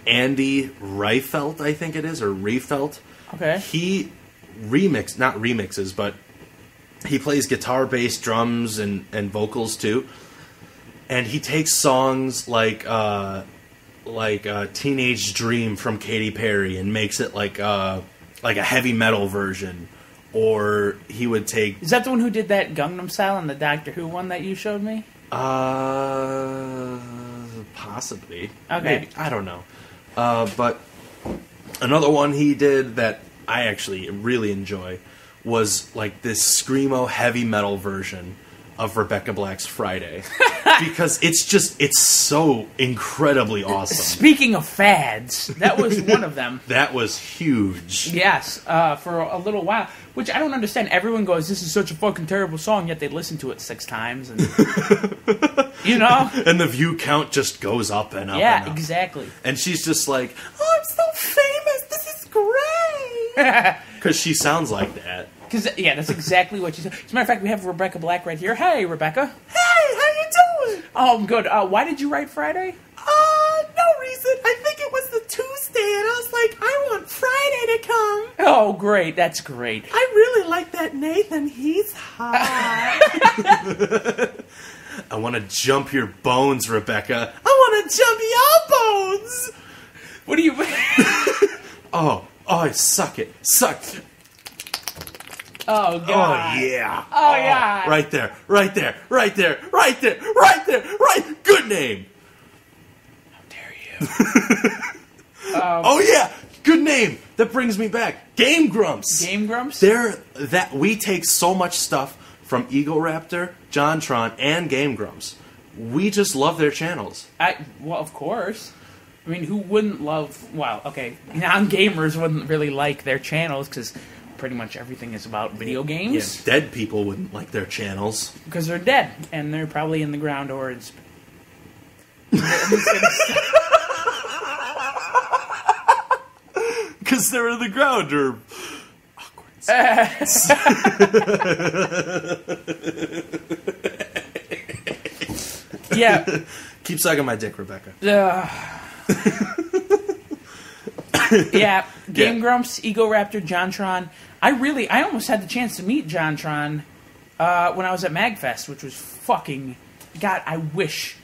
Andy Reifelt, I think it is, or Reifelt. Okay. He not remixes, but he plays guitar, bass, drums, and vocals too. And he takes songs like Teenage Dream from Katy Perry and makes it like a heavy metal version. Or he would take... Is that the one who did that Gangnam Style and the Doctor Who one that you showed me? Possibly. Okay. Maybe. I don't know. But another one he did that I actually really enjoy was like this screamo heavy metal version of Rebecca Black's Friday. Because it's so incredibly awesome. Speaking of fads, that was one of them. That was huge. Yes, for a little while. Which I don't understand. Everyone goes, this is such a fucking terrible song, yet they listen to it 6 times. And, you know? And the view count just goes up and up yeah, and up. Exactly. And she's just like, oh, I'm so famous. This is great. Because she sounds like that. Yeah, that's exactly what she said. As a matter of fact, we have Rebecca Black right here. Hey, Rebecca. Hey, how you doing? Oh, I'm good. Why did you write Friday? No reason. I think it was the Tuesday, and I was like, I want Friday to come. Oh, great. That's great. I really like that Nathan. He's hot. I want to jump your bones, Rebecca. I want to jump your bones. What do you... Oh, suck it. Suck. Oh, God. Oh, yeah. Oh, yeah. Right there. Good name. How dare you? Oh, yeah. Good name. That brings me back. Game Grumps. Game Grumps? We take so much stuff from Ego Raptor, JonTron, and Game Grumps. We just love their channels. Well, of course. I mean, who wouldn't love... Well, okay. Non-gamers wouldn't really like their channels because... pretty much everything is about video games. Yeah, dead people wouldn't like their channels. Because they're dead, and they're probably in the ground or it's... Because they're in the ground or... awkward. Yeah. Keep sucking my dick, Rebecca. Yeah, Game Grumps, Ego Raptor, JonTron. I almost had the chance to meet JonTron when I was at MagFest, which was fucking... God, I wish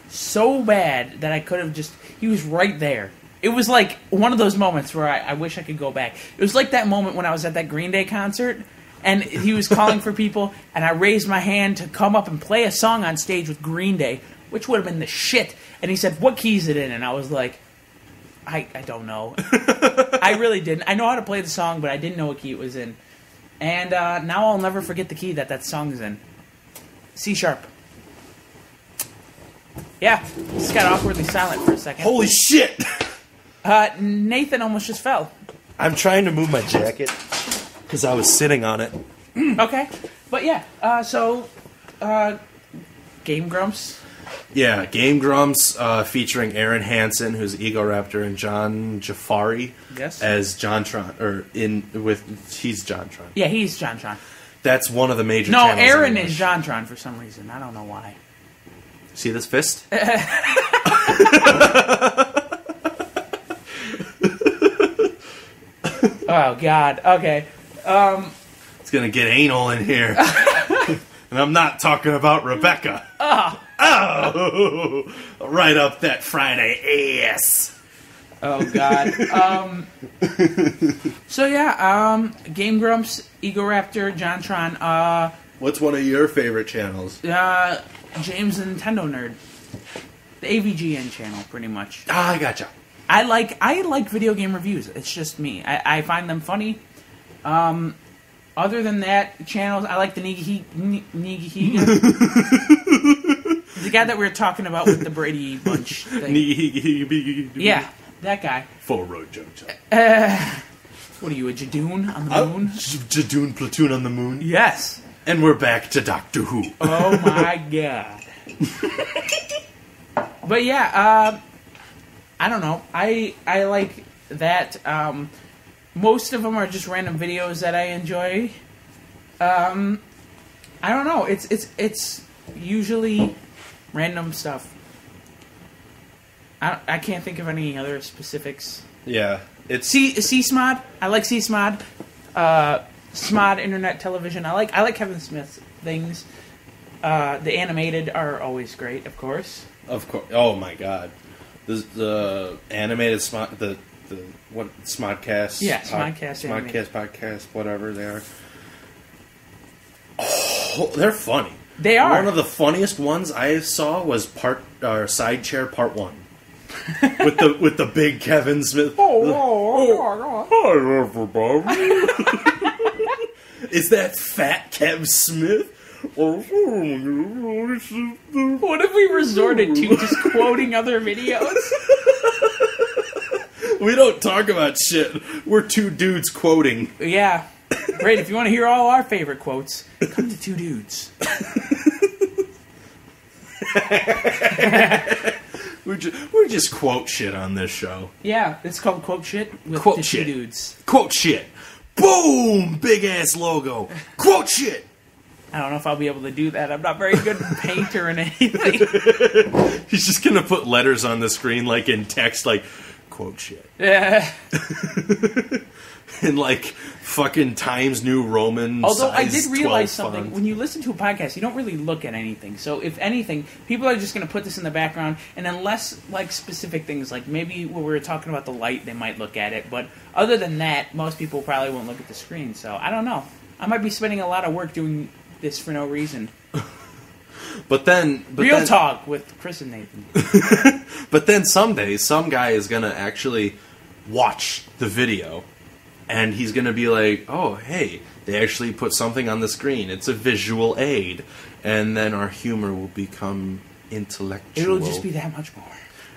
so bad that I could have just... He was right there. It was like one of those moments where I wish I could go back. It was like that moment when I was at that Green Day concert, and he was calling for people, and I raised my hand to come up and play a song on stage with Green Day, which would have been the shit. And he said, what key is it in? And I was like... I don't know. I really didn't. I know how to play the song, but I didn't know what key it was in. And now I'll never forget the key that song is in. C sharp. Yeah, just got awkwardly silent for a second. Holy shit! Nathan almost just fell. I'm trying to move my jacket because I was sitting on it. Okay. But yeah, Game Grumps. Yeah, Game Grumps featuring Aaron Hansen, who's Ego Raptor, and John Jafari as JonTron, he's JonTron. Yeah, he's JonTron. That's one of the major. No, channels Aaron is JonTron for some reason. I don't know why. See this fist? Oh God. Okay. It's gonna get anal in here. And I'm not talking about Rebecca. Oh, right up that Friday ass. Oh, God. So, yeah, Game Grumps, Ego Raptor, JonTron, What's one of your favorite channels? James the Nintendo Nerd. The AVGN channel, pretty much. Ah, I gotcha. I like video game reviews. It's just me. I find them funny. Other than that, channels, I like the Nigihiga. The guy that we were talking about with the Brady Bunch thing. Yeah, that guy. Full road joke. What are you, a Jadoon on the moon? Jadoon Platoon on the moon. Yes. And we're back to Doctor Who. Oh my god. But yeah, I don't know. I like that. Most of them are just random videos that I enjoy. I don't know. It's usually random stuff. I can't think of any other specifics. Yeah, it's C-Smod. I like C-Smod. Smod Internet Television. I like Kevin Smith's things. The animated are always great, of course. Of course. Oh my god, the animated the what Smodcast? Yeah, Smodcast. Smodcast podcast, whatever they are. Oh, they're funny. They are. One of the funniest ones I saw was Side Chair Part 1. with the big Kevin Smith. Hi, everybody. Is that fat Kev Smith? What if we resorted to just quoting other videos? We don't talk about shit. We're two dudes quoting. Yeah. Great. If you want to hear all our favorite quotes, come to Two Doodz. We just quote shit on this show. Yeah, it's called Quote Shit with Quote the shit. Two Doodz. Quote shit. Boom! Big ass logo. Quote shit. I don't know if I'll be able to do that. I'm not very good painter and anything. He's just gonna put letters on the screen like in text, like quote shit. Yeah. In like fucking Times New Roman. Although I size did realize 12 something. font. When you listen to a podcast, you don't really look at anything. So if anything, people are just going to put this in the background, and unless like specific things, like maybe when we were talking about the light, they might look at it. But other than that, most people probably won't look at the screen. So I don't know. I might be spending a lot of work doing this for no reason. But then Real talk with Chris and Nathan. But then someday, some guy is gonna actually watch the video, and he's gonna be like, "Oh, hey, they actually put something on the screen. It's a visual aid," and then our humor will become intellectual. It'll just be that much more.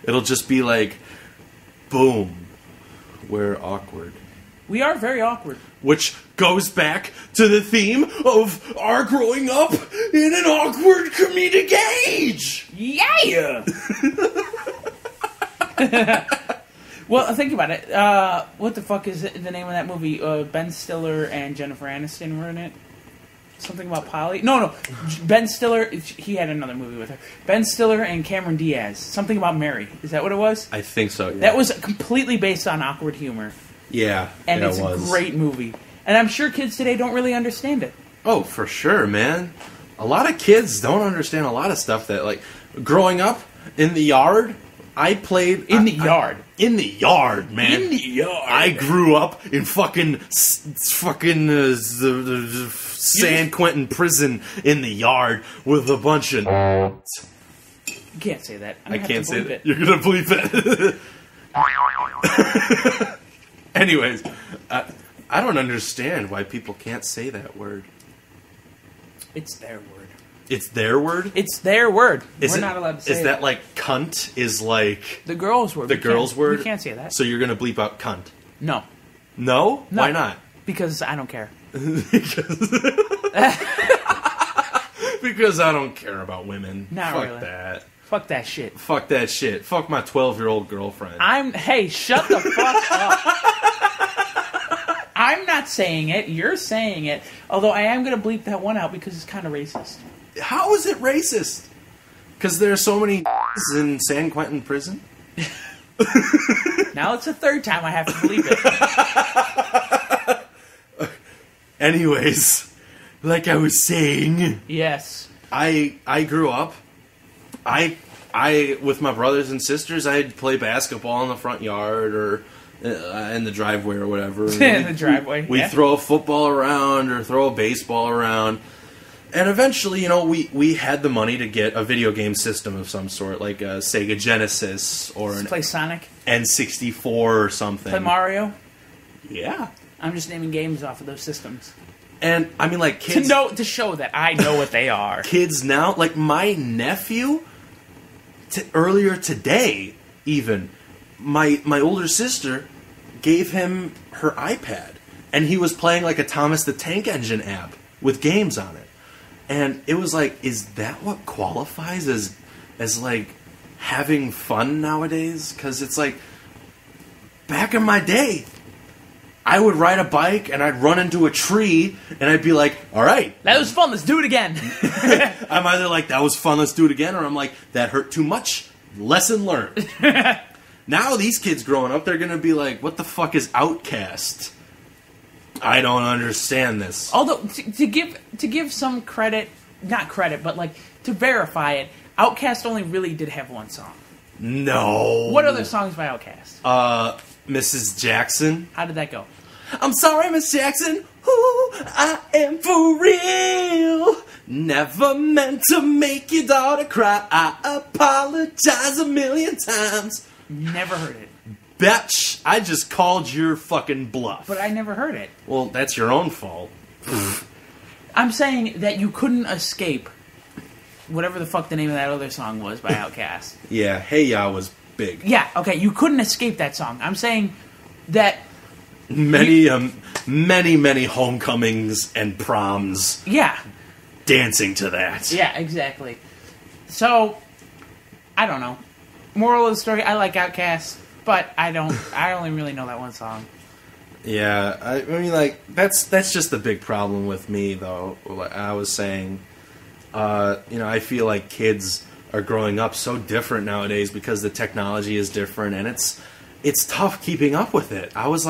It'll just be like, boom, we're awkward. We are very awkward. Which goes back to the theme of our growing up in an awkward comedic age. Yeah. Well, think about it. What the fuck is the name of that movie? Ben Stiller and Jennifer Aniston were in it. Something about Polly? No. Ben Stiller. He had another movie with her. Ben Stiller and Cameron Diaz. Something about Mary. Is that what it was? I think so. Yeah. That was completely based on awkward humor. Yeah, And yeah, it's it was. a great movie. And I'm sure kids today don't really understand it. Oh, for sure, man. A lot of kids don't understand a lot of stuff that, like, growing up in the yard, I played... In the yard, man. In the yard. I grew up in fucking San Quentin prison in the yard with a bunch of... You can't say that. I can't say that. It. You're gonna bleep it. Anyways, I don't understand why people can't say that word. It's their word. It's their word? It's their word. We're not allowed to say Is that like cunt is like... the girl's word. The girl's word? We can't say that. So you're going to bleep out cunt? No. No? Why not? Because I don't care. Because I don't care about women. Not Fuck really. that. Fuck that shit. Fuck that shit. Fuck my 12-year-old girlfriend. Hey, shut the fuck up. I'm not saying it. You're saying it. Although I am going to bleep that one out because it's kind of racist. How is it racist? Because there are so many in San Quentin prison? Now it's the third time I have to bleep it. Anyways, like I was saying, Yes. I grew up. I with my brothers and sisters, I'd play basketball in the front yard or in the driveway or whatever. In the driveway. We throw a football around or throw a baseball around. And eventually, you know, we had the money to get a video game system of some sort, like a Sega Genesis or an Play Sonic. N64 or something. Play Mario. Yeah. I'm just naming games off of those systems. And, I mean, like, kids... To show that I know what they are. Kids now, like, my nephew, earlier today, even, my older sister gave him her iPad. And he was playing, like, a Thomas the Tank Engine app with games on it. And it was like, is that what qualifies as like, having fun nowadays? Because it's like, back in my day, I would ride a bike and I'd run into a tree and I'd be like, all right. That was fun, let's do it again. I'm either like, that was fun, let's do it again, or I'm like, that hurt too much, lesson learned. Now these kids growing up, they're going to be like, what the fuck is Outcast? I don't understand this. Although, to give some credit, not credit, but like, to verify it, Outkast only really did have one song. No. What other songs by Outkast? Mrs. Jackson. How did that go? I'm sorry, Miss Jackson. Ooh, I am for real. Never meant to make your daughter cry. I apologize 1,000,000 times. Never heard it. Bitch, I just called your fucking bluff. But I never heard it. Well, that's your own fault. I'm saying that you couldn't escape whatever the fuck the name of that other song was by Outkast. Yeah, Hey Ya was big. Yeah, okay, you couldn't escape that song. I'm saying that... Many homecomings and proms. Yeah. Dancing to that. Yeah, exactly. So, I don't know. Moral of the story, I like Outkast, but I only really know that one song. Yeah, I mean, like, that's just the big problem with me, though. Like I was saying, I feel like kids are growing up so different nowadays because the technology is different, and it's tough keeping up with it. I was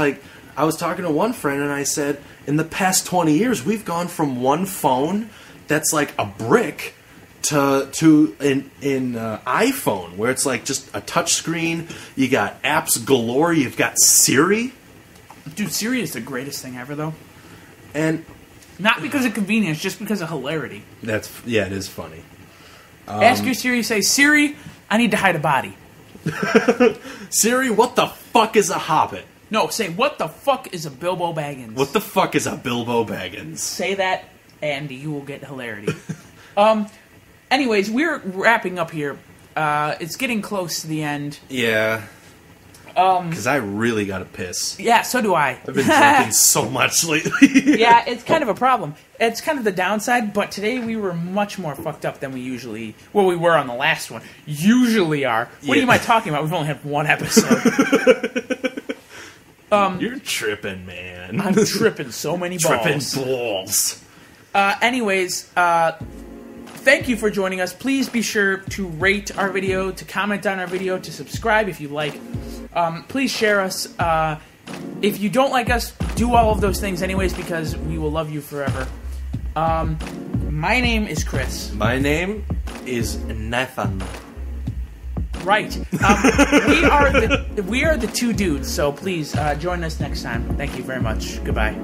talking to one friend, and I said, in the past 20 years, we've gone from one phone that's like a brick to an iPhone, where it's like just a touch screen. You got apps galore. You've got Siri. Dude, Siri is the greatest thing ever, though. And not because of convenience, just because of hilarity. It is funny. Ask your Siri, say, Siri, I need to hide a body. Siri, what the fuck is a hobbit? No, say, what the fuck is a Bilbo Baggins? What the fuck is a Bilbo Baggins? Say that, and you will get hilarity. Anyways, we're wrapping up here. It's getting close to the end. Yeah. Because I really got to piss. Yeah, so do I. I've been drinking so much lately. Yeah, it's kind of a problem. It's kind of the downside, but today we were much more fucked up than we were on the last one. Usually are. What am I talking about? We've only had one episode. You're tripping, man. I'm tripping so many balls. Tripping balls. Anyways, thank you for joining us. Please be sure to rate our video, to comment on our video, to subscribe if you like. Please share us. If you don't like us, do all of those things anyways, because we will love you forever. My name is Chris. My name is Nathan. Right. We are the Two Doodz, so please join us next time. Thank you very much. Goodbye.